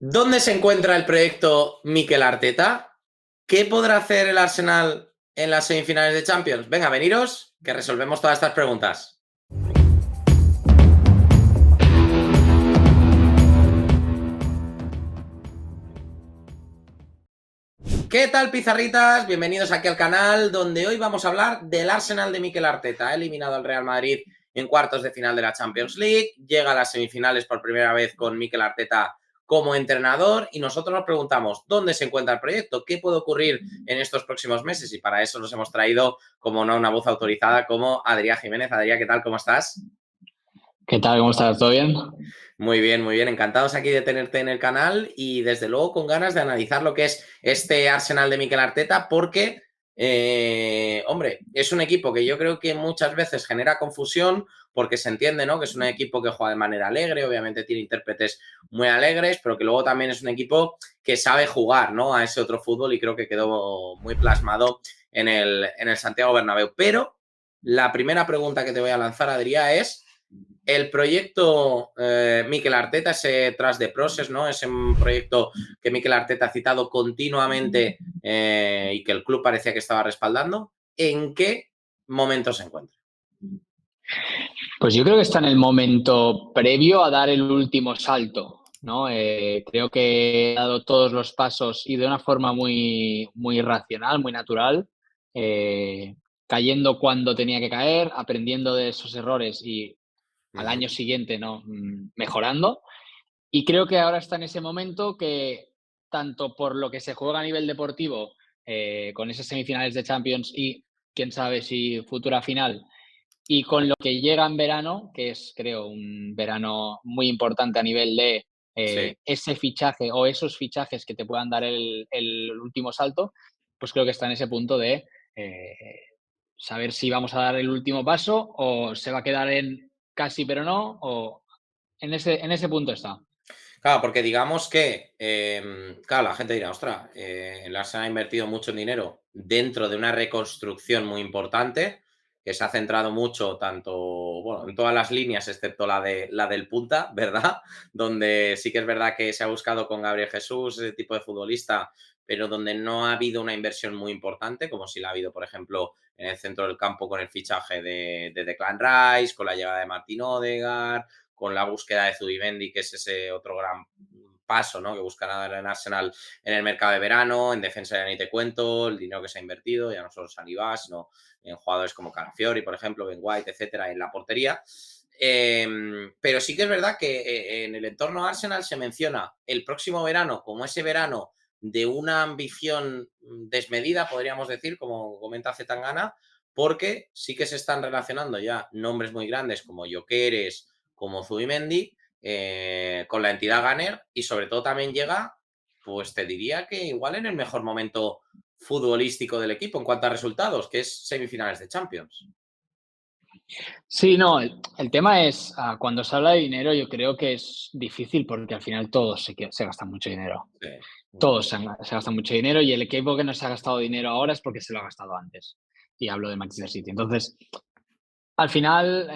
¿Dónde se encuentra el proyecto Mikel Arteta? ¿Qué podrá hacer el Arsenal en las semifinales de Champions? Venga, veniros, que resolvemos todas estas preguntas. ¿Qué tal, pizarritas? Bienvenidos aquí al canal, donde hoy vamos a hablar del Arsenal de Mikel Arteta. Ha eliminado al Real Madrid en cuartos de final de la Champions League, llega a las semifinales por primera vez con Mikel Arteta como entrenador y nosotros nos preguntamos dónde se encuentra el proyecto, qué puede ocurrir en estos próximos meses y para eso nos hemos traído, como no, una voz autorizada como Adrián Jiménez. Adrián, ¿qué tal? ¿Cómo estás? ¿Qué tal? ¿Cómo estás? ¿Todo bien? Muy bien. Encantados aquí de tenerte en el canal y desde luego con ganas de analizar lo que es este Arsenal de Mikel Arteta porque, hombre, es un equipo que yo creo que muchas veces genera confusión porque se entiende, ¿no? Que es un equipo que juega de manera alegre, obviamente tiene intérpretes muy alegres, pero que luego también es un equipo que sabe jugar, ¿no? A ese otro fútbol y creo que quedó muy plasmado en el Santiago Bernabéu. Pero la primera pregunta que te voy a lanzar, Adrián, es el proyecto Mikel Arteta, ese Trust the Process, ¿no? Es un proyecto que Mikel Arteta ha citado continuamente y que el club parecía que estaba respaldando. ¿En qué momento se encuentra? Pues yo creo que está en el momento previo a dar el último salto, ¿no? Creo que ha dado todos los pasos y de una forma muy racional, muy natural, cayendo cuando tenía que caer, aprendiendo de esos errores y Uh al -huh. año siguiente, ¿no? Mejorando. Y creo que ahora está en ese momento que, tanto por lo que se juega a nivel deportivo, con esas semifinales de Champions y quién sabe si futura final, y con lo que llega en verano, que es, creo, un verano muy importante a nivel de Sí. ese fichaje o esos fichajes que te puedan dar el último salto, pues creo que está en ese punto de eh, saber si vamos a dar el último paso o se va a quedar en casi pero no, o en ese punto está. Claro, porque digamos que, claro, la gente dirá, ostras, el Arsenal ha invertido mucho dinero dentro de una reconstrucción muy importante, que se ha centrado mucho tanto, bueno, en todas las líneas, excepto la del punta, ¿verdad? Donde sí que es verdad que se ha buscado con Gabriel Jesús, ese tipo de futbolista, pero donde no ha habido una inversión muy importante, como si la ha habido, por ejemplo, en el centro del campo con el fichaje de Declan Rice, con la llegada de Martin Odegaard, con la búsqueda de Zubimendi, que es ese otro gran paso, ¿no? Que buscará dar en Arsenal en el mercado de verano, en defensa ya ni te cuento, el dinero que se ha invertido, ya no solo Saliba, sino en jugadores como Calafiori, por ejemplo, Ben White, etcétera, en la portería. Pero sí que es verdad que en el entorno Arsenal se menciona el próximo verano como ese verano de una ambición desmedida, podríamos decir, como comenta Zetangana, porque sí que se están relacionando ya nombres muy grandes como Gyökeres, como Zubimendi, con la entidad Gunner y sobre todo también llega, pues te diría que igual en el mejor momento futbolístico del equipo en cuanto a resultados, que es semifinales de Champions. Sí, no, el tema es, cuando se habla de dinero, yo creo que es difícil porque al final todos se gastan mucho dinero. Sí. Todos se gastan mucho dinero y el equipo que no se ha gastado dinero ahora es porque se lo ha gastado antes. Y hablo de Manchester City. Entonces, al final,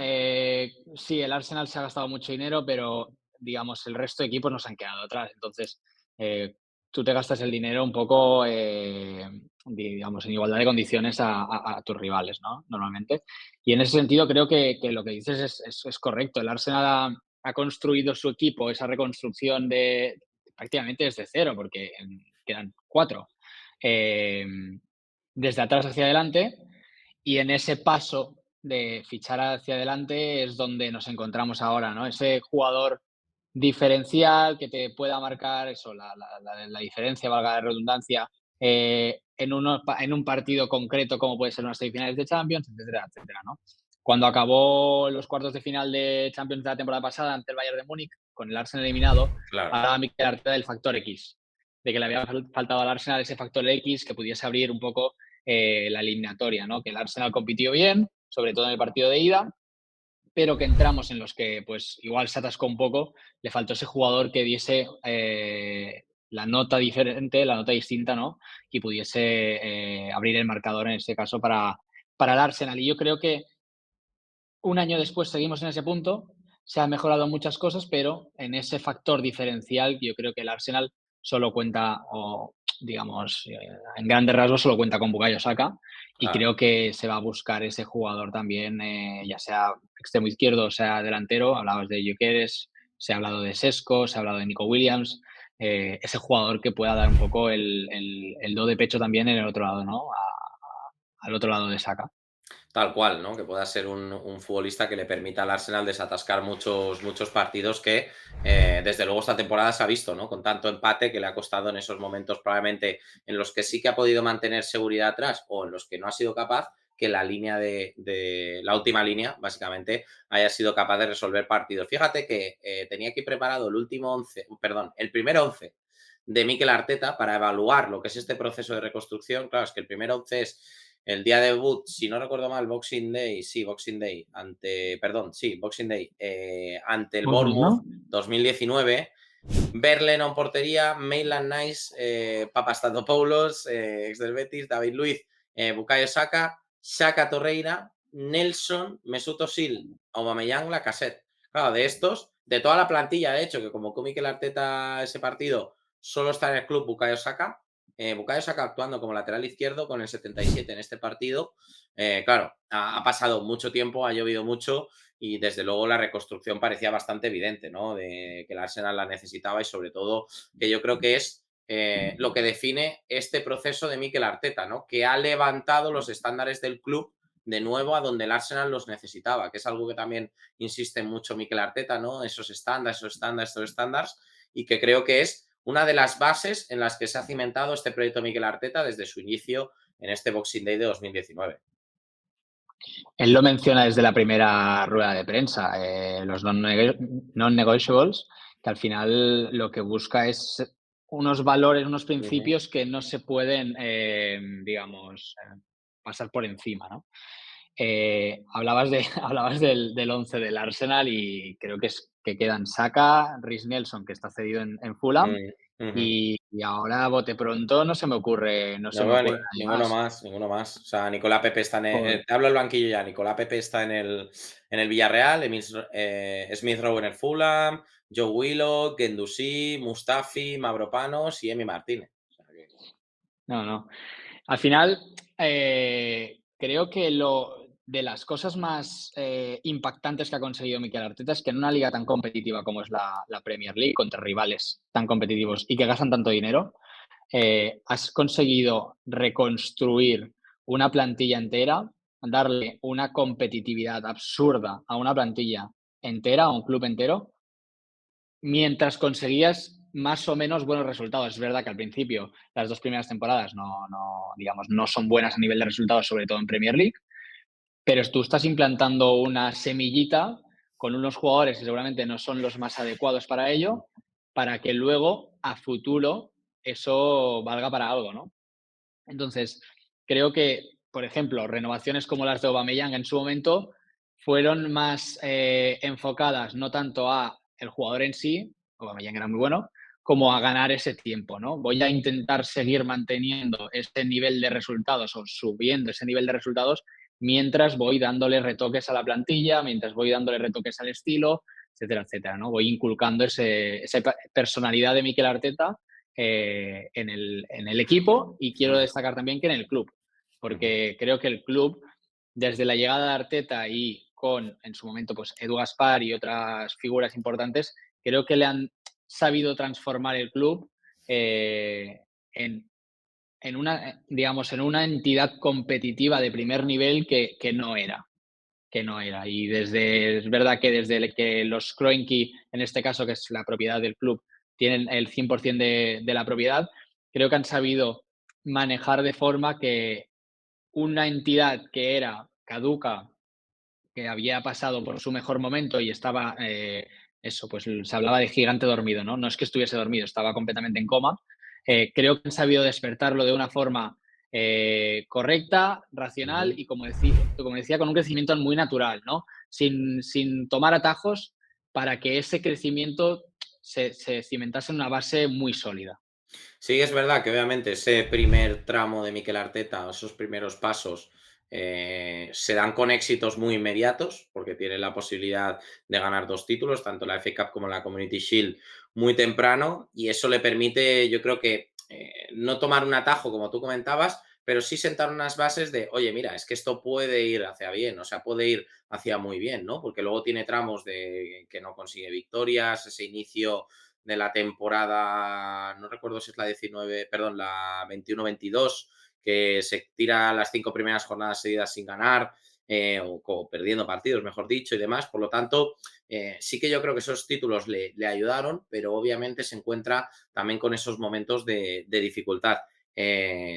sí, el Arsenal se ha gastado mucho dinero, pero digamos, el resto de equipos nos han quedado atrás. Entonces, eh, tú te gastas el dinero un poco, digamos, en igualdad de condiciones a tus rivales, ¿no? Normalmente. Y en ese sentido creo que lo que dices es correcto. El Arsenal ha construido su equipo, esa reconstrucción de prácticamente desde cero, porque quedan cuatro. Eh, Desde atrás hacia adelante, y en ese paso de fichar hacia adelante es donde nos encontramos ahora, ¿no? Ese jugador diferencial que te pueda marcar eso, la diferencia, valga la redundancia, en un partido concreto como puede ser unas semifinales de Champions, etcétera, etcétera, ¿no? Cuando acabó los cuartos de final de Champions de la temporada pasada ante el Bayern de Múnich, con el Arsenal eliminado, Claro. hablaba Mikel Arteta del factor X, de que le había faltado al Arsenal ese factor X que pudiese abrir un poco la eliminatoria, ¿no? Que el Arsenal compitió bien, sobre todo en el partido de ida, pero que entramos en los que pues igual se atascó un poco, le faltó ese jugador que diese la nota diferente, la nota distinta, ¿no? Y pudiese abrir el marcador en este caso para el Arsenal. Y yo creo que un año después seguimos en ese punto, se han mejorado muchas cosas, pero en ese factor diferencial yo creo que el Arsenal solo cuenta, o digamos, en grandes rasgos solo cuenta con Bukayo Saka, y Claro. creo que se va a buscar ese jugador también, ya sea extremo izquierdo o sea delantero. Hablabas de Gyökeres, se ha hablado de Sesko, se ha hablado de Nico Williams, ese jugador que pueda dar un poco el do de pecho también en el otro lado, ¿no? Al otro lado de Saka. Tal cual, ¿no? Que pueda ser un futbolista que le permita al Arsenal desatascar muchos partidos que, desde luego, esta temporada se ha visto, ¿no? Con tanto empate que le ha costado en esos momentos, probablemente en los que sí que ha podido mantener seguridad atrás o en los que no ha sido capaz, que la línea de la última línea, básicamente, haya sido capaz de resolver partidos. Fíjate que tenía aquí preparado el último 11, perdón, el primer 11 de Mikel Arteta para evaluar lo que es este proceso de reconstrucción. Claro, es que el primer 11 es el día de debut, si no recuerdo mal, Boxing Day, sí, Boxing Day, perdón, sí, Boxing Day, ante el Bournemouth, Bournemouth ¿no? 2019. Verlen en portería, Maitland Nice, Papastatopoulos, ex del Betis, David Luiz, Bukayo Saka, Saka Torreira, Nelson, Mesut Özil, Aubameyang, Lacazette. Claro, de estos, de toda la plantilla, de hecho, que como Mikel Arteta ese partido, solo está en el club Bukayo Saka. Bukayo Saka actuando como lateral izquierdo con el 77 en este partido. Claro, ha pasado mucho tiempo, ha llovido mucho y desde luego la reconstrucción parecía bastante evidente, ¿no? De que el Arsenal la necesitaba y sobre todo que yo creo que es lo que define este proceso de Mikel Arteta, ¿no? Que ha levantado los estándares del club de nuevo a donde el Arsenal los necesitaba, que es algo que también insiste mucho Mikel Arteta, ¿no? Esos estándares, esos estándares, y que creo que es una de las bases en las que se ha cimentado este proyecto Mikel Arteta desde su inicio en este Boxing Day de 2019. Él lo menciona desde la primera rueda de prensa, los non-negotiables, que al final lo que busca es unos valores, unos Uh -huh. principios que no se pueden, digamos, pasar por encima, ¿no? Hablabas, hablabas del 11 del Arsenal y creo que quedan Saka, Reece Nelson, que está cedido en Fulham, Uh -huh. y ahora, bote pronto, no se me ocurre, no se No me veo ocurre nadie ninguno más. más, ninguno más. O sea, Nicolás Pepe está Por- te hablo del banquillo ya. Nicolás Pepe está en el Villarreal, Smith Rowe en el Fulham, Joe Willock, Guendouzi, Mustafi, Mavropanos y Emi Martínez. O sea no, no. Al final, creo que de las cosas más impactantes que ha conseguido Mikel Arteta es que en una liga tan competitiva como es la Premier League, contra rivales tan competitivos y que gastan tanto dinero, has conseguido reconstruir una plantilla entera, darle una competitividad absurda a una plantilla entera, a un club entero, mientras conseguías más o menos buenos resultados. Es verdad que al principio las 2 primeras temporadas digamos, no son buenas a nivel de resultados, sobre todo en Premier League, pero tú estás implantando una semillita con unos jugadores que seguramente no son los más adecuados para ello, para que luego, a futuro, eso valga para algo, ¿no? Entonces, creo que, por ejemplo, renovaciones como las de Aubameyang en su momento fueron más enfocadas no tanto a el jugador en sí, Aubameyang era muy bueno, como a ganar ese tiempo, ¿no? Voy a intentar seguir manteniendo este nivel de resultados o subiendo ese nivel de resultados mientras voy dándole retoques a la plantilla, mientras voy dándole retoques al estilo, etcétera, etcétera, ¿no? Voy inculcando esa personalidad de Mikel Arteta en el equipo, y quiero destacar también que en el club, ujú, porque creo que el club, desde la llegada de Arteta y con, en su momento, pues Edu Gaspar y otras figuras importantes, creo que le han sabido transformar el club en, digamos, en una entidad competitiva de primer nivel que no era. Que no era. Y es verdad que desde que los Kroenke, en este caso, que es la propiedad del club, tienen el 100% de la propiedad, creo que han sabido manejar de forma que una entidad que era caduca, que había pasado por su mejor momento y estaba, eso, pues se hablaba de gigante dormido, ¿no? No es que estuviese dormido, estaba completamente en coma. Creo que han sabido despertarlo de una forma correcta, racional ujú. y, como decía, con un crecimiento muy natural, ¿no? Sin tomar atajos para que ese crecimiento se cimentase en una base muy sólida. Sí, es verdad que obviamente ese primer tramo de Mikel Arteta, esos primeros pasos, se dan con éxitos muy inmediatos, porque tienen la posibilidad de ganar 2 títulos, tanto la FA Cup como la Community Shield, muy temprano, y eso le permite, yo creo que, no tomar un atajo, como tú comentabas, pero sí sentar unas bases de, oye, mira, es que esto puede ir hacia bien, o sea, puede ir hacia muy bien, ¿no? Porque luego tiene tramos de que no consigue victorias, ese inicio de la temporada, no recuerdo si es la 19, perdón, la 21-22, que se tira las 5 primeras jornadas seguidas sin ganar, o perdiendo partidos, mejor dicho, y demás. Por lo tanto, sí que yo creo que esos títulos le ayudaron, pero obviamente se encuentra también con esos momentos de dificultad,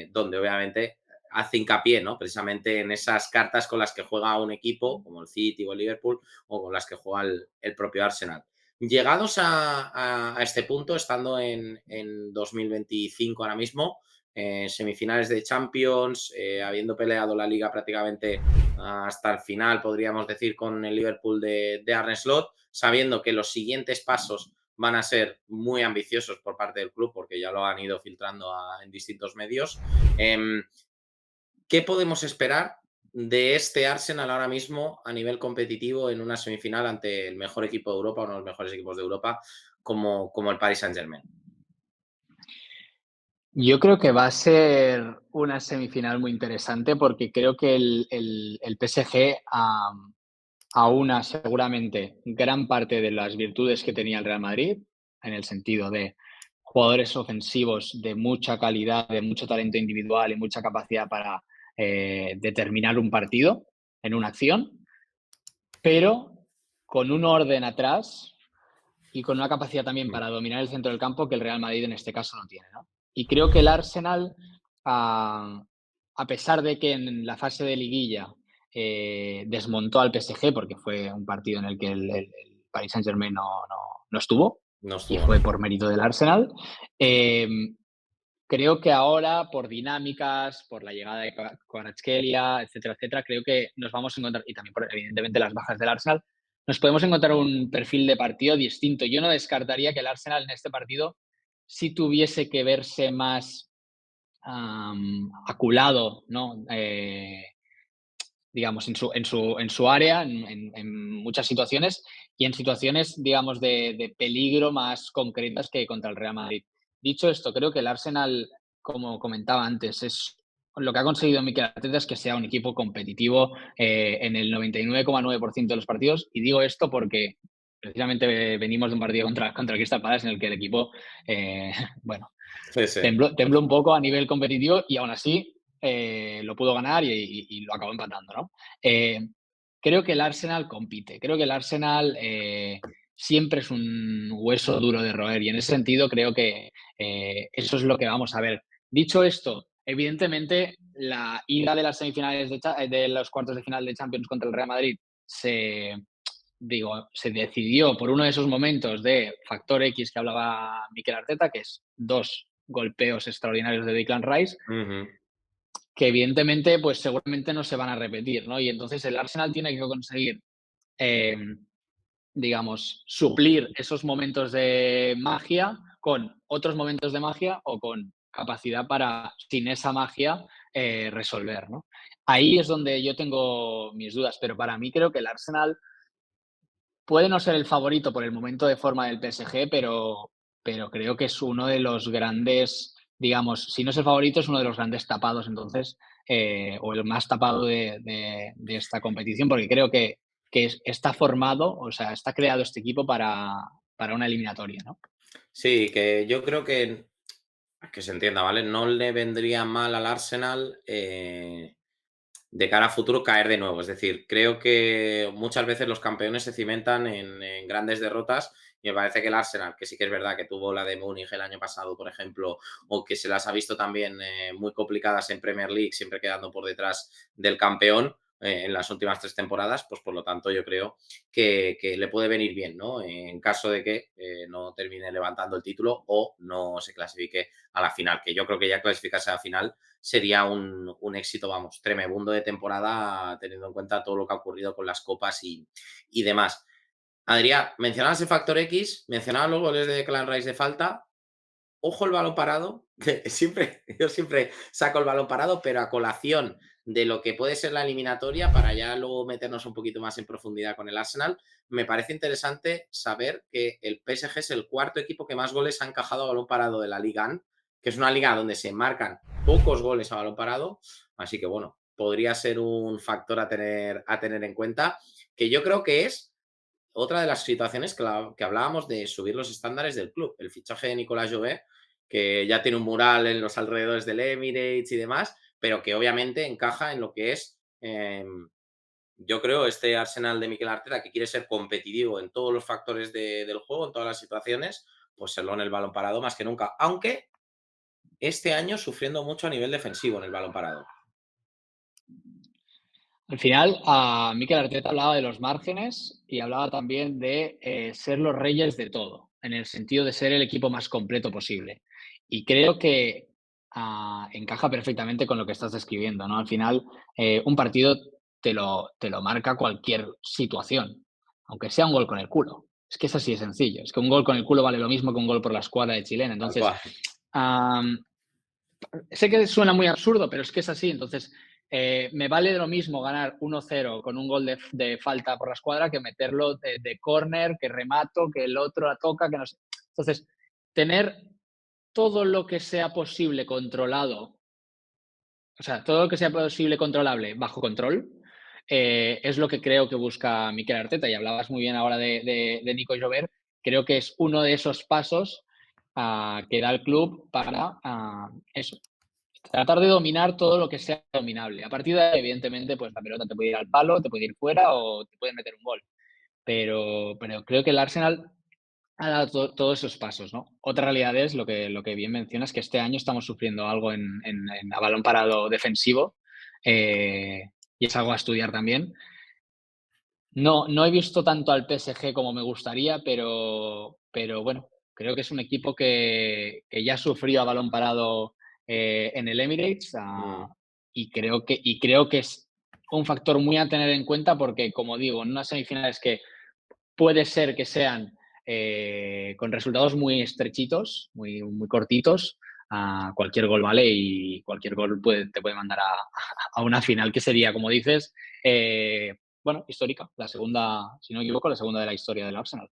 donde obviamente hace hincapié, ¿no? Precisamente en esas cartas con las que juega un equipo, como el City o el Liverpool, o con las que juega el propio Arsenal. Llegados a este punto, estando en 2025 ahora mismo, semifinales de Champions, habiendo peleado la liga prácticamente hasta el final, podríamos decir, con el Liverpool de Arne Slot, sabiendo que los siguientes pasos van a ser muy ambiciosos por parte del club, porque ya lo han ido filtrando en distintos medios. ¿Qué podemos esperar de este Arsenal ahora mismo a nivel competitivo en una semifinal ante el mejor equipo de Europa, uno de los mejores equipos de Europa, como el Paris Saint-Germain? Yo creo que va a ser una semifinal muy interesante porque creo que el PSG aúna seguramente gran parte de las virtudes que tenía el Real Madrid, en el sentido de jugadores ofensivos de mucha calidad, de mucho talento individual y mucha capacidad para determinar un partido en una acción, pero con un orden atrás y con una capacidad también Mm. para dominar el centro del campo que el Real Madrid en este caso no tiene, ¿no? Y creo que el Arsenal, a, a pesar de que en la fase de liguilla desmontó al PSG, porque fue un partido en el que el Paris Saint-Germain no estuvo, No y estuvo, fue ¿no? por mérito del Arsenal, eh, creo que ahora, por dinámicas, por la llegada de Kvaratskhelia, etcétera, etcétera, creo que nos vamos a encontrar, y también por, evidentemente, las bajas del Arsenal, nos podemos encontrar un perfil de partido distinto. Yo no descartaría que el Arsenal en este partido sí tuviese que verse más aculado, ¿no? Digamos, en su área, en muchas situaciones, y en situaciones, digamos, de peligro más concretas que contra el Real Madrid. Dicho esto, creo que el Arsenal, como comentaba antes, es lo que ha conseguido Mikel Arteta es que sea un equipo competitivo en el 99,9% de los partidos, y digo esto porque precisamente venimos de un partido contra el Crystal Palace en el que el equipo, eh, bueno, Sí, sí. tembló un poco a nivel competitivo y aún así lo pudo ganar y lo acabó empatando, ¿no? Eh, creo que el Arsenal compite, creo que el Arsenal siempre es un hueso duro de roer y en ese sentido creo que eso es lo que vamos a ver. Dicho esto, evidentemente la ida de las semifinales de los cuartos de final de Champions contra el Real Madrid se decidió por uno de esos momentos de factor X que hablaba Mikel Arteta, que es dos golpeos extraordinarios de Declan Rice, Ujú. que evidentemente, pues seguramente no se van a repetir, ¿no? Y entonces el Arsenal tiene que conseguir, eh, digamos, suplir esos momentos de magia con otros momentos de magia o con capacidad para, sin esa magia, resolver, ¿no? Ahí es donde yo tengo mis dudas, pero para mí creo que el Arsenal puede no ser el favorito por el momento de forma del PSG, pero creo que es uno de los grandes, digamos, si no es el favorito, es uno de los grandes tapados, entonces, o el más tapado de esta competición, porque creo que está formado, o sea, está creado este equipo para una eliminatoria, ¿no? Sí, que yo creo que se entienda, ¿vale? No le vendría mal al Arsenal, de cara a futuro caer de nuevo. Es decir, creo que muchas veces los campeones se cimentan en grandes derrotas y me parece que el Arsenal, que sí que es verdad que tuvo la de Múnich el año pasado, por ejemplo, o que se las ha visto también muy complicadas en Premier League, siempre quedando por detrás del campeón en las últimas 3 temporadas, pues por lo tanto yo creo que le puede venir bien, ¿no? En caso de que no termine levantando el título o no se clasifique a la final, que yo creo que ya clasificarse a la final sería un éxito, vamos, tremebundo de temporada, teniendo en cuenta todo lo que ha ocurrido con las copas y demás. Adrián, mencionabas el factor X, mencionabas los goles de Clan Rice de falta. ojo el balón parado, que yo siempre saco el balón parado, pero a colación de lo que puede ser la eliminatoria, para ya luego meternos un poquito más en profundidad con el Arsenal, me parece interesante saber que el PSG es el cuarto equipo que más goles ha encajado a balón parado de la Liga 1, que es una liga donde se marcan pocos goles a balón parado, así que bueno, podría ser un factor a tener en cuenta, que yo creo que es otra de las situaciones que hablábamos de subir los estándares del club. El fichaje de Nicolás Jové, que ya tiene un mural en los alrededores del Emirates y demás, pero que obviamente encaja en lo que es, yo creo, este Arsenal de Mikel Arteta, que quiere ser competitivo en todos los factores del juego, en todas las situaciones, pues serlo en el balón parado más que nunca. Aunque este año sufriendo mucho a nivel defensivo en el balón parado. Al final, a Mikel Arteta hablaba de los márgenes y hablaba también de ser los reyes de todo, en el sentido de ser el equipo más completo posible. Y creo que encaja perfectamente con lo que estás describiendo, ¿no? Al final, un partido te lo marca cualquier situación, aunque sea un gol con el culo. Es que es así de sencillo. Es que un gol con el culo vale lo mismo que un gol por la escuadra de chilena. Tal Entonces, cual. am, sé que suena muy absurdo, pero es que es así. Entonces, me vale de lo mismo ganar 1-0 con un gol de falta por la escuadra que meterlo de córner, que remato, que el otro la toca, que no sé. Entonces, tener todo lo que sea posible controlado, o sea, todo lo que sea posible controlable bajo control, es lo que creo que busca Mikel Arteta. Y hablabas muy bien ahora de Nico Llover. Creo que es uno de esos pasos que da el club para eso, tratar de dominar todo lo que sea dominable. A partir de ahí, evidentemente, pues la pelota te puede ir al palo, te puede ir fuera o te puede meter un gol. Pero creo que el Arsenal ha dado todos esos pasos, ¿no? Otra realidad es lo que bien mencionas, que este año estamos sufriendo algo en a balón parado defensivo, eh, y es algo a estudiar también. No he visto tanto al PSG como me gustaría, pero bueno, creo que es un equipo que ya sufrió a balón parado en el Emirates, Mm. y creo que es un factor muy a tener en cuenta porque, como digo, en unas semifinales que puede ser que sean con resultados muy estrechitos, muy cortitos, cualquier gol vale y cualquier gol te puede mandar a una final que sería, como dices, bueno, histórica. La segunda, si no me equivoco, la segunda de la historia del Arsenal.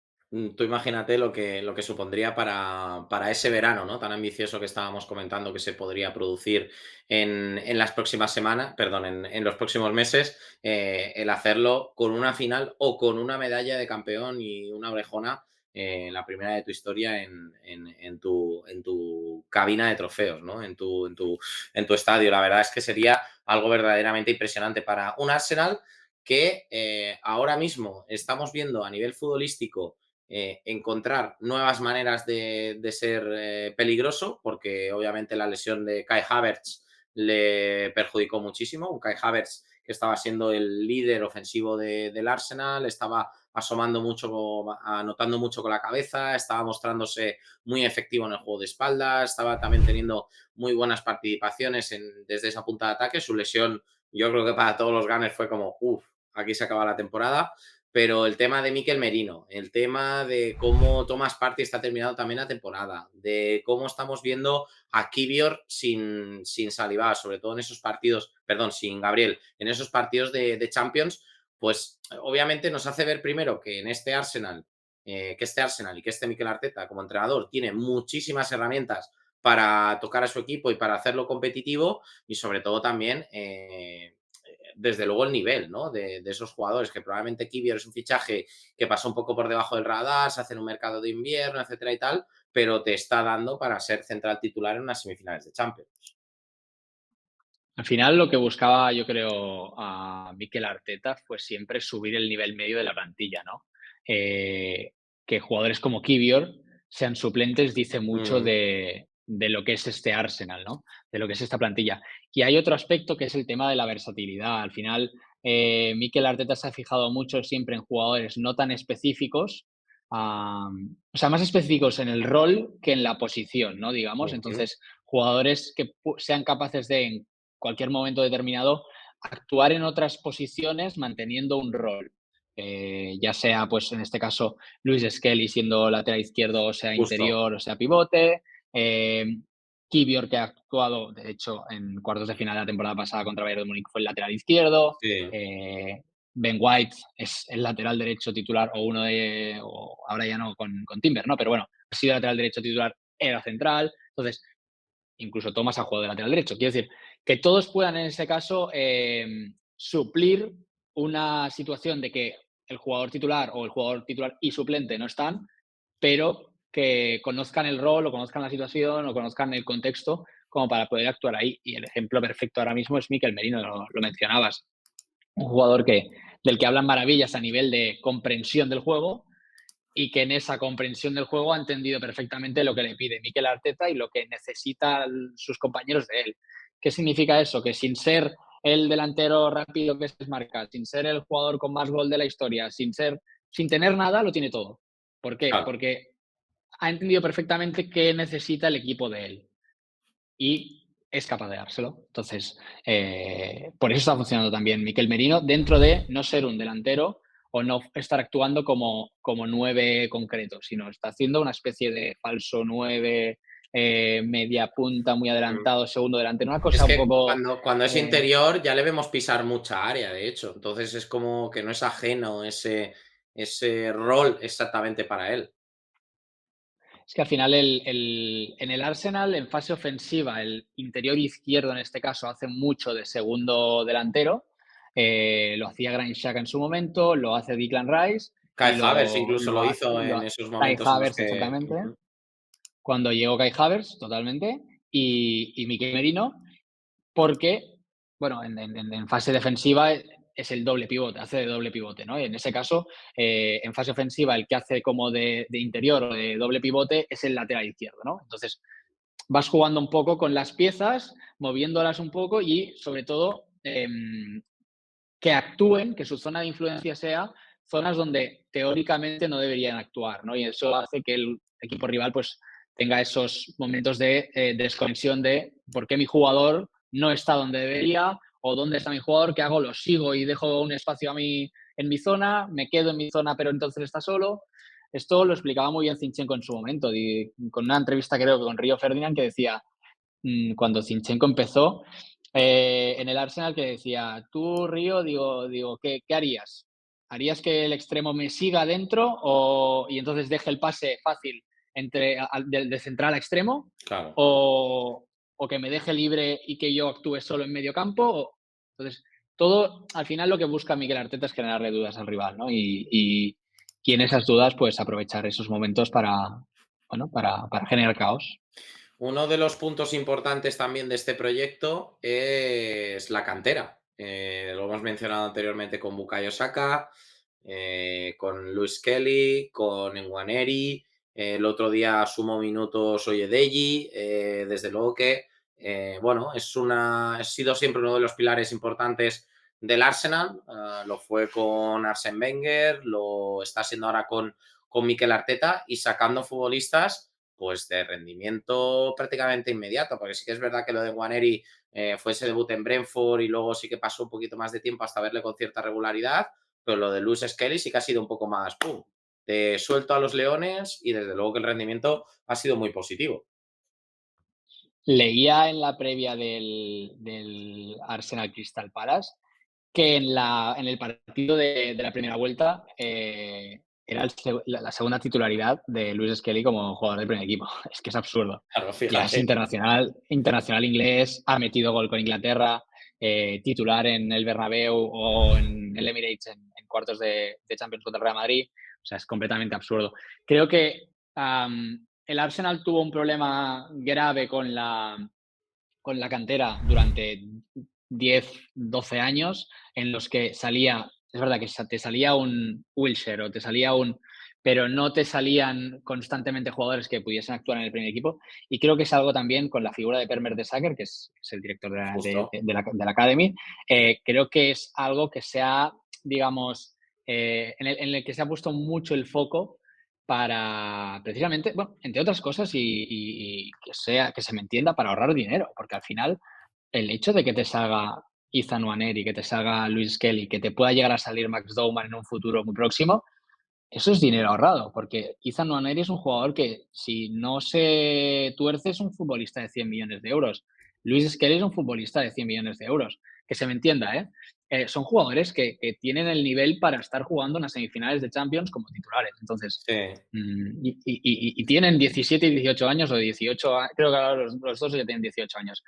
Tú imagínate lo que supondría para ese verano, ¿no? Tan ambicioso que estábamos comentando que se podría producir en las próximas semanas, perdón, en los próximos meses, el hacerlo con una final o con una medalla de campeón y una orejona, la primera de tu historia en tu cabina de trofeos, ¿no? En tu estadio. La verdad es que sería algo verdaderamente impresionante para un Arsenal que ahora mismo estamos viendo a nivel futbolístico encontrar nuevas maneras de ser peligroso, porque obviamente la lesión de Kai Havertz le perjudicó muchísimo. Un Kai Havertz que estaba siendo el líder ofensivo del Arsenal, estaba asomando mucho, anotando mucho con la cabeza, estaba mostrándose muy efectivo en el juego de espaldas, estaba también teniendo muy buenas participaciones desde esa punta de ataque. Su lesión, yo creo que para todos los Gunners fue como, uff, aquí se acaba la temporada, pero el tema de Mikel Merino, el tema de cómo Thomas Partey está terminando también la temporada, de cómo estamos viendo a Kivior sin Saliba, sobre todo en esos partidos, perdón, sin Gabriel, en esos partidos de Champions, pues obviamente nos hace ver primero que en este Arsenal y que este Mikel Arteta como entrenador tiene muchísimas herramientas para tocar a su equipo y para hacerlo competitivo y sobre todo también desde luego el nivel, ¿no? De esos jugadores, que probablemente Kivior es un fichaje que pasó un poco por debajo del radar, se hace en un mercado de invierno, etcétera y tal, pero te está dando para ser central titular en unas semifinales de Champions. Al final, lo que buscaba, yo creo, a Mikel Arteta fue siempre subir el nivel medio de la plantilla, ¿no? Eh, que jugadores como Kivior sean suplentes dice mucho Mm, de lo que es este Arsenal, ¿no? De lo que es esta plantilla. Y hay otro aspecto que es el tema de la versatilidad. Al final, Mikel Arteta se ha fijado mucho siempre en jugadores no tan específicos, o sea, más específicos en el rol que en la posición, ¿no? Digamos. ujú. Entonces, jugadores que sean capaces de, en cualquier momento determinado, actuar en otras posiciones manteniendo un rol. Ya sea, pues en este caso, Luis Skelly siendo lateral izquierdo, o sea Justo. interior, o sea pivote. Kivior, que ha actuado, de hecho, en cuartos de final de la temporada pasada contra Bayern de Múnich, fue el lateral izquierdo. Sí, Ben White es el lateral derecho titular, o uno de. O ahora ya no con Timber, ¿no? Pero bueno, ha sido lateral derecho titular, era central. Entonces, incluso Thomas ha jugado de lateral derecho. Quiero decir, que todos puedan en ese caso suplir una situación de que el jugador titular o el jugador titular y suplente no están, pero que conozcan el rol o conozcan la situación o conozcan el contexto como para poder actuar ahí. Y el ejemplo perfecto ahora mismo es Mikel Merino, lo mencionabas. Un jugador del que hablan maravillas a nivel de comprensión del juego, y que en esa comprensión del juego ha entendido perfectamente lo que le pide Mikel Arteta y lo que necesitan sus compañeros de él. ¿Qué significa eso? Que sin ser el delantero rápido que se marca, sin ser el jugador con más gol de la historia, sin tener nada, lo tiene todo. ¿Por qué? claro. Porque ha entendido perfectamente qué necesita el equipo de él y es capaz de dárselo. Entonces, por eso está funcionando también Mikel Merino, dentro de no ser un delantero o no estar actuando como 9 concreto, sino está haciendo una especie de falso 9, media punta, muy Mm. adelantado, segundo delantero, una Es cosa un que poco. cuando es eh, interior ya le vemos pisar mucha área, de hecho. Entonces es como que no es ajeno ese rol exactamente para él. Es que al final en el Arsenal, en fase ofensiva, el interior izquierdo en este caso hace mucho de segundo delantero. Lo hacía Granit Xhaka en su momento, lo hace Declan Rice Kai y Havertz incluso lo hizo lo en hace esos Kai momentos en los Havertz que exactamente. ujú, Cuando llegó Kai Havertz, totalmente, y Mikel Merino, porque, bueno, en fase defensiva es el doble pivote, hace de doble pivote, ¿no? Y en ese caso, en fase ofensiva, el que hace como de interior o de doble pivote es el lateral izquierdo, ¿no? Entonces, vas jugando un poco con las piezas, moviéndolas un poco y, sobre todo, que actúen, que su zona de influencia sea zonas donde teóricamente no deberían actuar, ¿no? Y eso hace que el equipo rival pues tenga esos momentos de desconexión de por qué mi jugador no está donde debería o dónde está mi jugador, qué hago, lo sigo y dejo un espacio en mi zona, me quedo en mi zona pero entonces está solo. Esto lo explicaba muy bien Zinchenko en su momento, con una entrevista creo que con Río Ferdinand que decía, cuando Zinchenko empezó en el Arsenal, que decía, tú, Río, digo ¿qué harías? ¿Harías que el extremo me siga dentro y entonces deje el pase fácil de central a extremo? claro. ¿O que me deje libre y que yo actúe solo en medio campo? Entonces, todo, al final lo que busca Miguel Arteta es generarle dudas al rival, ¿no? Y en esas dudas, pues aprovechar esos momentos bueno, para generar caos. Uno de los puntos importantes también de este proyecto es la cantera. Lo hemos mencionado anteriormente con Bukayo Saka, con Luis Kelly, con Nwaneri. El otro día sumo minutos Oyedeji. Desde luego que, bueno, ha sido siempre uno de los pilares importantes del Arsenal. Lo fue con Arsene Wenger, lo está siendo ahora con Mikel Arteta y sacando futbolistas pues de rendimiento prácticamente inmediato, porque sí que es verdad que lo de Nwaneri fue ese debut en Brentford y luego sí que pasó un poquito más de tiempo hasta verle con cierta regularidad, pero lo de Luis Skelly sí que ha sido un poco más, ¡pum!, de suelto a los leones y desde luego que el rendimiento ha sido muy positivo. Leía en la previa del Arsenal Crystal Palace que en el partido de la primera vuelta era la segunda titularidad de Luis Skelly como jugador del primer equipo. Es que es absurdo. Claro, Ya es fíjate. internacional inglés, ha metido gol con Inglaterra, titular en el Bernabéu o en el Emirates en cuartos de Champions contra el Real Madrid. O sea, es completamente absurdo. Creo que el Arsenal tuvo un problema grave con la cantera durante 10, 12 años en los que es verdad que te salía un Wilshere o te salía pero no te salían constantemente jugadores que pudiesen actuar en el primer equipo. Y creo que es algo también con la figura de Per Mertesacker, que es el director Justo. de la Academy. Creo que es algo que se ha, digamos, en el que se ha puesto mucho el foco para precisamente, bueno, entre otras cosas y que se me entienda, para ahorrar dinero, porque al final el hecho de que te salga Ethan Nwaneri, que te salga Luis Kelly, que te pueda llegar a salir Max Dowman en un futuro muy próximo, eso es dinero ahorrado, porque Ethan Nwaneri es un jugador que, si no se tuerce, es un futbolista de 100 millones de euros. Luis Skelly es un futbolista de 100 millones de euros. Que se me entienda, ¿eh? Son jugadores que tienen el nivel para estar jugando en las semifinales de Champions como titulares. Entonces, Sí. y tienen 17 y 18 años, o 18, creo que ahora los dos ya tienen 18 años.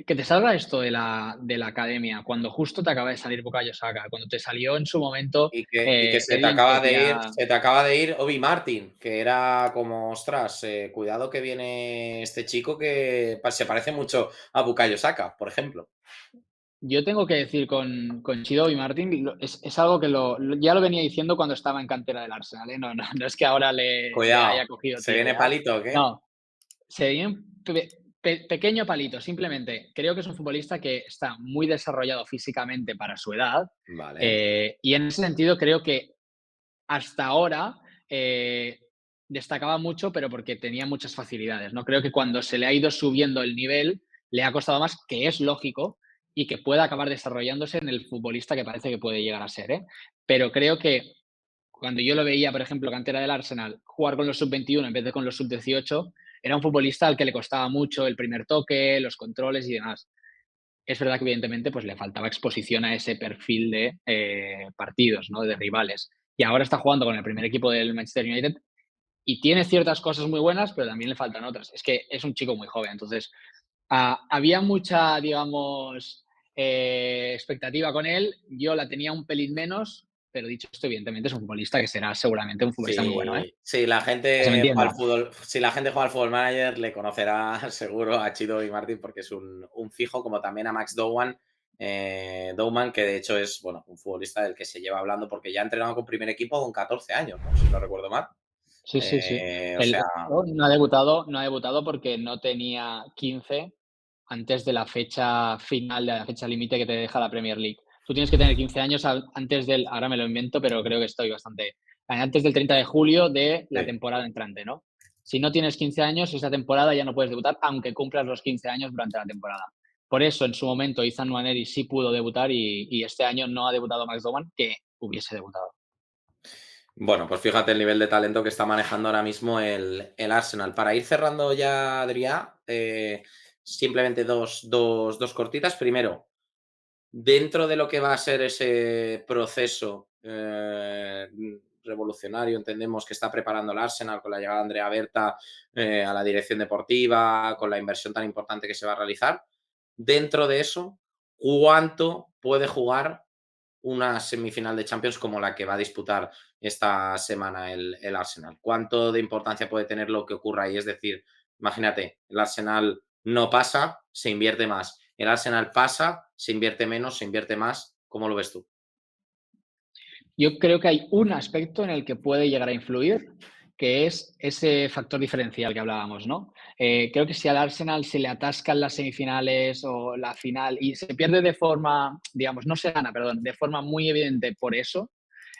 Que te salga esto de la academia, cuando justo te acaba de salir Bukayo Saka, cuando te salió en su momento Y que Eddie Nketiah. se te acaba de ir Obi Martin, que era como, ostras, cuidado que viene este chico que se parece mucho a Bukayo Saka, por ejemplo. Yo tengo que decir con Chido y Martín, es algo que ya lo venía diciendo cuando estaba en cantera del Arsenal, ¿eh? No es que ahora le Cuidado, haya cogido ¿se viene tirria. palito o qué? No, sería un pequeño palito. Simplemente creo que es un futbolista que está muy desarrollado físicamente para su edad, Vale. y en ese sentido creo que hasta ahora eh, destacaba mucho, pero porque tenía muchas facilidades, ¿no? Creo que cuando se le ha ido subiendo el nivel, le ha costado más, que es lógico, y que pueda acabar desarrollándose en el futbolista que parece que puede llegar a ser, ¿eh? Pero creo que cuando yo lo veía, por ejemplo, cantera del Arsenal, jugar con los sub-21 en vez de con los sub-18, era un futbolista al que le costaba mucho el primer toque, los controles y demás. Es verdad que evidentemente pues le faltaba exposición a ese perfil de partidos, ¿no? De rivales. Y ahora está jugando con el primer equipo del Manchester United y tiene ciertas cosas muy buenas, pero también le faltan otras. Es que es un chico muy joven, entonces había mucha, digamos, expectativa con él. Yo la tenía un pelín menos, pero dicho esto, evidentemente es un futbolista que será seguramente un futbolista muy bueno, ¿eh? Sí, sí, la Que se me gente juega al entienda. fútbol, si la gente juega al Fútbol Manager, le conocerá seguro a Chido y Martin porque es un fijo, como también a Max Dowan, que de hecho es, bueno, un futbolista del que se lleva hablando porque ya ha entrenado con primer equipo con 14 años, ¿no? Si no recuerdo mal. Sí, sí, sí. O El sea, no ha debutado porque no tenía 15 antes de la fecha final, de la fecha límite que te deja la Premier League. Tú tienes que tener 15 años antes del, ahora me lo invento, pero creo que estoy bastante, antes del 30 de julio de la sí. temporada entrante, ¿no? Si no tienes 15 años, esa temporada ya no puedes debutar, aunque cumplas los 15 años durante la temporada. Por eso, en su momento, Ethan Nwaneri sí pudo debutar y este año no ha debutado Max Doman, que hubiese debutado. Bueno, pues fíjate el nivel de talento que está manejando ahora mismo el Arsenal. Para ir cerrando ya, Adrián, simplemente dos cortitas. Primero, dentro de lo que va a ser ese proceso revolucionario, entendemos que está preparando el Arsenal con la llegada de Andrea Berta a la dirección deportiva, con la inversión tan importante que se va a realizar. Dentro de eso, ¿cuánto puede jugar una semifinal de Champions como la que va a disputar esta semana el Arsenal? ¿Cuánto de importancia puede tener lo que ocurra ahí? Es decir, imagínate, el Arsenal no pasa, se invierte más. El Arsenal pasa, se invierte menos, se invierte más. ¿Cómo lo ves tú? Yo creo que hay un aspecto en el que puede llegar a influir, que es ese factor diferencial que hablábamos, ¿no? Creo que si al Arsenal se le atascan las semifinales o la final y se pierde de forma, digamos, no se gana, perdón, de forma muy evidente por eso,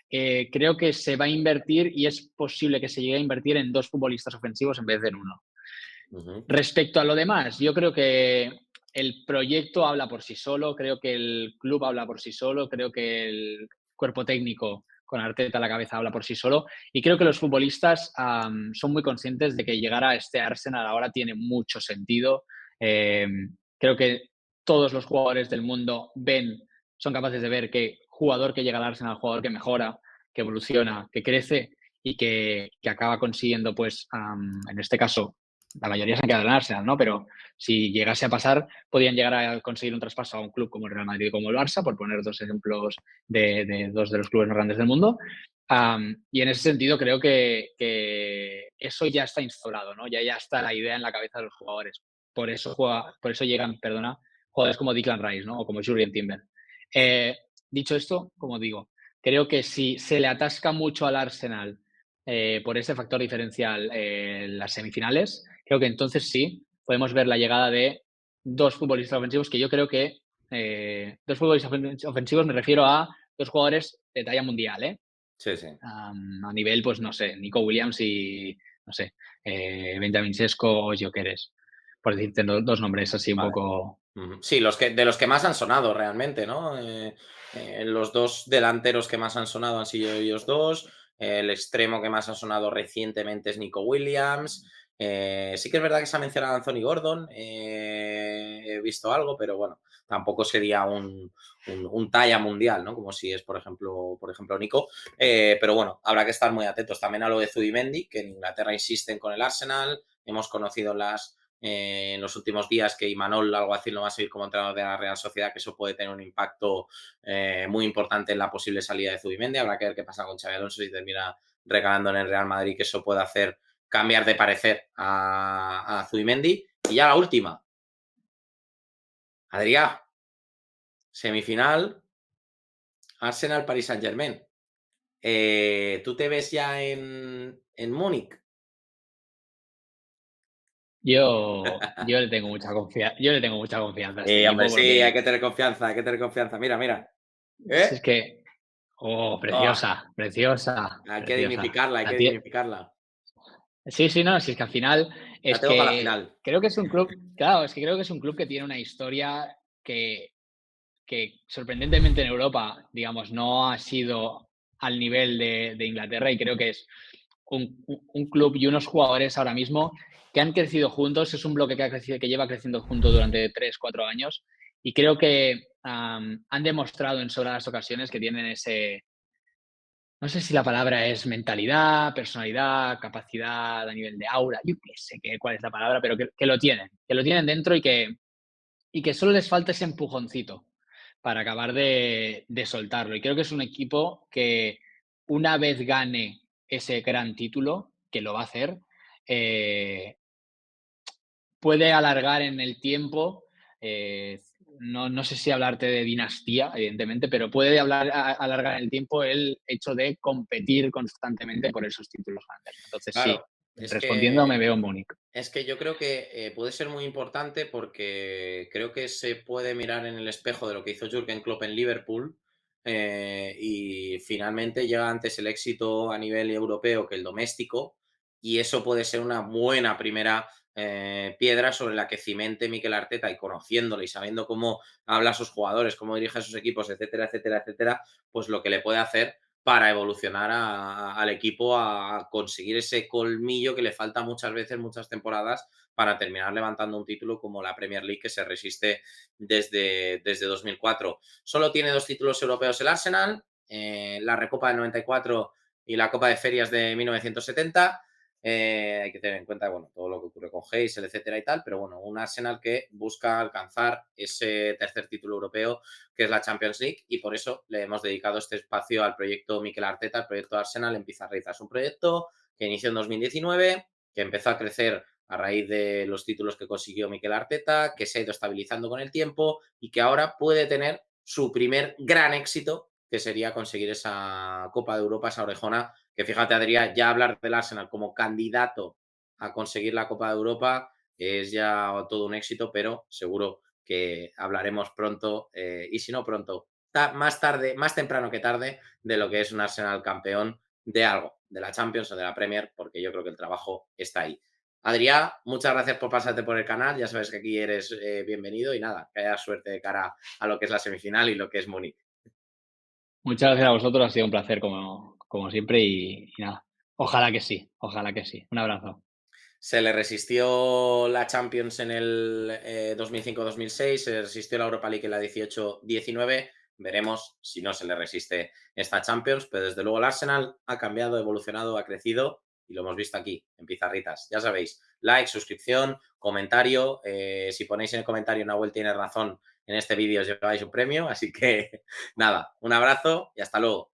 creo que se va a invertir y es posible que se llegue a invertir en dos futbolistas ofensivos en vez de en uno. Ujú. Respecto a lo demás, yo creo que el proyecto habla por sí solo, creo que el club habla por sí solo, creo que el cuerpo técnico con Arteta a la cabeza habla por sí solo y creo que los futbolistas son muy conscientes de que llegar a este Arsenal ahora tiene mucho sentido. Eh, Creo que todos los jugadores del mundo son capaces de ver que jugador que llega al Arsenal, jugador que mejora, que evoluciona, que crece y que acaba consiguiendo, pues, en este caso, la mayoría se han quedado en Arsenal, ¿no? Pero si llegase a pasar, podían llegar a conseguir un traspaso a un club como el Real Madrid y como el Barça, por poner dos ejemplos de dos de los clubes más grandes del mundo. Y en ese sentido creo que eso ya está instaurado, ¿no? Ya está la idea en la cabeza de los jugadores. Por eso llegan, perdona, jugadores como Declan Rice, ¿no? O como Jurrien Timber. Eh, Dicho esto, como digo, creo que si se le atasca mucho al Arsenal por ese factor diferencial en las semifinales, creo que entonces sí podemos ver la llegada de dos futbolistas ofensivos que yo creo que dos futbolistas ofensivos me refiero a dos jugadores de talla mundial, ¿eh? Sí, sí. A nivel, pues no sé, Nico Williams y, no sé, Benjamin Sesko o Gyökeres, por decirte dos nombres así un Vale. poco. Ujú. Sí, de los que más han sonado realmente, ¿no? Los dos delanteros que más han sonado han sido ellos dos. El extremo que más ha sonado recientemente es Nico Williams. Sí que es verdad que se ha mencionado a Anthony Gordon. He visto algo, pero bueno, tampoco sería un talla mundial, ¿no? Como si es, por ejemplo Nico. Pero bueno, habrá que estar muy atentos también a lo de Zubimendi, que en Inglaterra insisten con el Arsenal. Hemos conocido en los últimos días que Imanol Alguacil no va a seguir como entrenador de la Real Sociedad, que eso puede tener un impacto muy importante en la posible salida de Zubimendi. Habrá que ver qué pasa con Xabi Alonso si termina regalando en el Real Madrid, que eso puede hacer cambiar de parecer a Zubimendi. Y ya la última, Adrià, semifinal, Arsenal-Paris Saint-Germain. ¿Tú te ves ya en Múnich? Yo le tengo mucha confianza. Yo le tengo mucha confianza a este Hombre, equipo sí, hay porque que tener confianza, hay que tener confianza. Mira, mira. si ¿Eh? es que, oh, Oh, preciosa, preciosa, hay que preciosa. dignificarla, hay que dignificarla. Sí, sí, no, si es que al final La es tengo para la que final. creo que es un club, claro, es que creo que es un club que tiene una historia que, que sorprendentemente en Europa, digamos, no ha sido al nivel de Inglaterra y creo que es un club y unos jugadores ahora mismo que han crecido juntos. Es un bloque que, ha crecido, que lleva creciendo juntos durante 3 4 años y creo que han demostrado en sobradas ocasiones que tienen ese, no sé si la palabra es mentalidad, personalidad, capacidad a nivel de aura, yo qué sé cuál es la palabra, pero que lo tienen dentro y que solo les falta ese empujoncito para acabar de soltarlo. Y creo que es un equipo que una vez gane ese gran título, que lo va a hacer, eh, puede alargar en el tiempo. No sé si hablarte de dinastía, evidentemente, pero puede alargar en el tiempo el hecho de competir constantemente por esos títulos grandes. Entonces, sí, Claro, es respondiendo, que me veo en Múnich. es que yo creo que puede ser muy importante porque creo que se puede mirar en el espejo de lo que hizo Jürgen Klopp en Liverpool, y finalmente llega antes el éxito a nivel europeo que el doméstico, y eso puede ser una buena primera piedra sobre la que cimente Mikel Arteta, y conociéndole y sabiendo cómo habla a sus jugadores, cómo dirige a sus equipos, etcétera, etcétera, etcétera, pues lo que le puede hacer para evolucionar al equipo a conseguir ese colmillo que le falta muchas veces, muchas temporadas, para terminar levantando un título como la Premier League, que se resiste desde 2004. Solo tiene 2 títulos europeos el Arsenal, la Recopa del 94 y la Copa de Ferias de 1970. Hay que tener en cuenta, bueno, todo lo que ocurre con Heysel, etcétera y tal, pero bueno, un Arsenal que busca alcanzar ese tercer título europeo, que es la Champions League, y por eso le hemos dedicado este espacio al proyecto Mikel Arteta, el proyecto Arsenal en Pizarriza. Es un proyecto que inició en 2019, que empezó a crecer a raíz de los títulos que consiguió Mikel Arteta, que se ha ido estabilizando con el tiempo y que ahora puede tener su primer gran éxito, que sería conseguir esa Copa de Europa, esa orejona, que fíjate, Adrián, ya hablar del Arsenal como candidato a conseguir la Copa de Europa es ya todo un éxito, pero seguro que hablaremos pronto, y si no pronto, más tarde, más temprano que tarde, de lo que es un Arsenal campeón de algo, de la Champions o de la Premier, porque yo creo que el trabajo está ahí. Adrián, muchas gracias por pasarte por el canal, ya sabes que aquí eres bienvenido, y nada, que haya suerte de cara a lo que es la semifinal y lo que es Múnich. Muchas gracias a vosotros, ha sido un placer como siempre y nada, ojalá que sí, ojalá que sí. Un abrazo. Se le resistió la Champions en el 2005-2006, se le resistió la Europa League en la 18-19. Veremos si no se le resiste esta Champions, pero desde luego el Arsenal ha cambiado, ha evolucionado, ha crecido, y lo hemos visto aquí en Pizarritas. Ya sabéis, like, suscripción, comentario. Si ponéis en el comentario Nahuel tiene razón en este vídeo, os lleváis un premio. Así que nada, un abrazo y hasta luego.